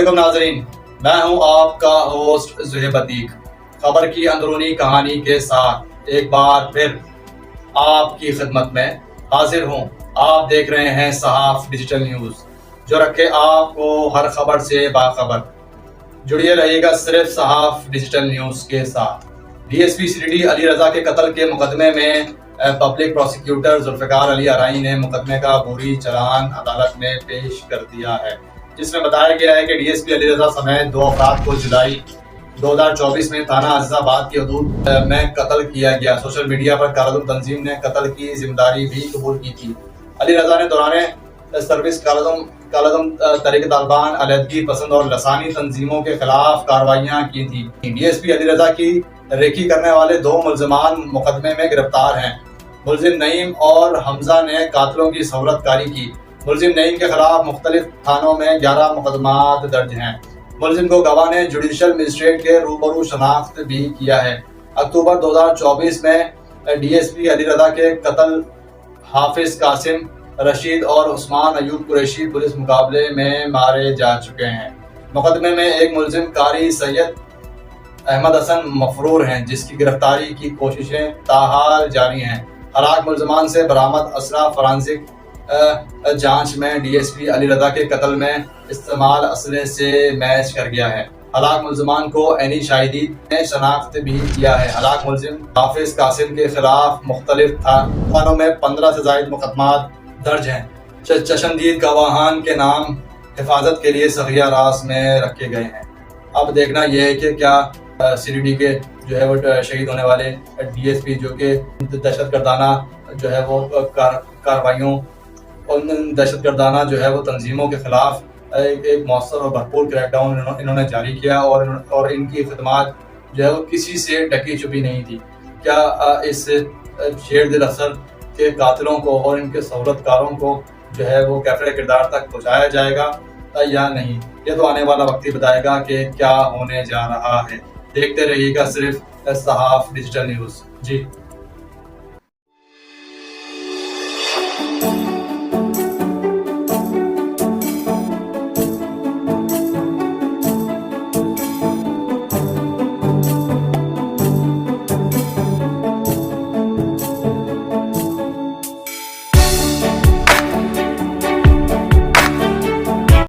अस्सलामुअलैकुम नाज़रीन, मैं हूं आपका होस्ट ज़ुहैब अतीक। खबर की अंदरूनी कहानी के साथ एक बार फिर आपकी खिदमत में हाजिर हूं। आप देख रहे हैं सहाफ़ डिजिटल न्यूज़, जो रखे आपको हर खबर से बाखबर। जुड़िए रहिएगा सिर्फ सहाफ़ डिजिटल न्यूज़ के साथ। डीएसपी सिटी अली रज़ा के कत्ल के मुकदमे में पब्लिक प्रोसिक्यूटर जुल्फ़िकार अली अराई ने मुकदमे का बोरी चालान अदालत में पेश कर दिया है, जिसमें बताया गया है कि डीएसपी अली रज़ा समेत 2 अफराद को जुलाई 2024 में थाना अजीज़ाबाद की हदूद में कत्ल किया गया। सोशल मीडिया पर कालादम तंजीम ने कत्ल की जिम्मेदारी भी कबूल की थी। अली रज़ा ने दौरान सर्विस कालादम तहरीक तालिबान, अलहदगी पसंद और लसानी तंजीमों के खिलाफ कार्रवाइयाँ की थी। डीएसपी अली रज़ा की रेकी करने वाले 2 मुल्ज़िमान मुकदमे में गिरफ्तार हैं। मुल्ज़िम नईम और हमजा ने कातिलों की सहूलतकारी की। मुल्ज़िम नईम के खिलाफ मुख्तलिफ थानों में 11 मुकदमात दर्ज हैं। मुल्ज़िम को गवाह ने जुडिशल मजिस्ट्रेट के रूबरू शनाख्त भी किया है। अक्टूबर 2024 में डीएसपी अली रज़ा के कत्ल हाफिज कासिम रशीद और उस्मान अयूब कुरैशी पुलिस मुकाबले में मारे जा चुके हैं। मुकदमे में एक मुल्ज़िम कारी सैयद अहमद हसन मफरूर हैं, जिसकी गिरफ्तारी की कोशिशें ताहाल जारी हैं। हलाक मुल्ज़िमान से बरामद असला फॉरेंसिक जांच में डीएसपी अली रज़ा के कत्ल में इस्तेमाल असले से मैच कर गया है। हलाक मुल्ज़िमान को एनी शाहिदी ने शनाख्त भी किया है। हलाक मुल्ज़िम हाफिज कासिम के खिलाफ मुख्तलिफ थानों में 15 से ज़ायद मुकदमात दर्ज हैं। चशमदीद गवाहान के नाम हिफाजत के लिए सखिया रास में रखे गए हैं। अब देखना यह है कि क्या सीडीडी के जो है वो शहीद होने वाले डीएसपी जो कि दहशतगर्दाना जो है वो कार्रवाइयों और दहशतगर्दाना जो है वो तंजीमों के खिलाफ एक मौसर और भरपूर क्रैकडाउन इन्होंने जारी किया और इनकी खिदमत जो है वो किसी से ढकी छुपी नहीं थी। क्या इस शेर दिल अफसर के कातिलों को और इनके सहूलतकारों को जो है वो कैफरे किरदार तक पहुँचाया जाएगा या नहीं, ये तो आने वाला वक्त ही बताएगा कि क्या होने जा रहा है। देखते रहिएगा सिर्फ सहाफ़ डिजिटल न्यूज़। जी।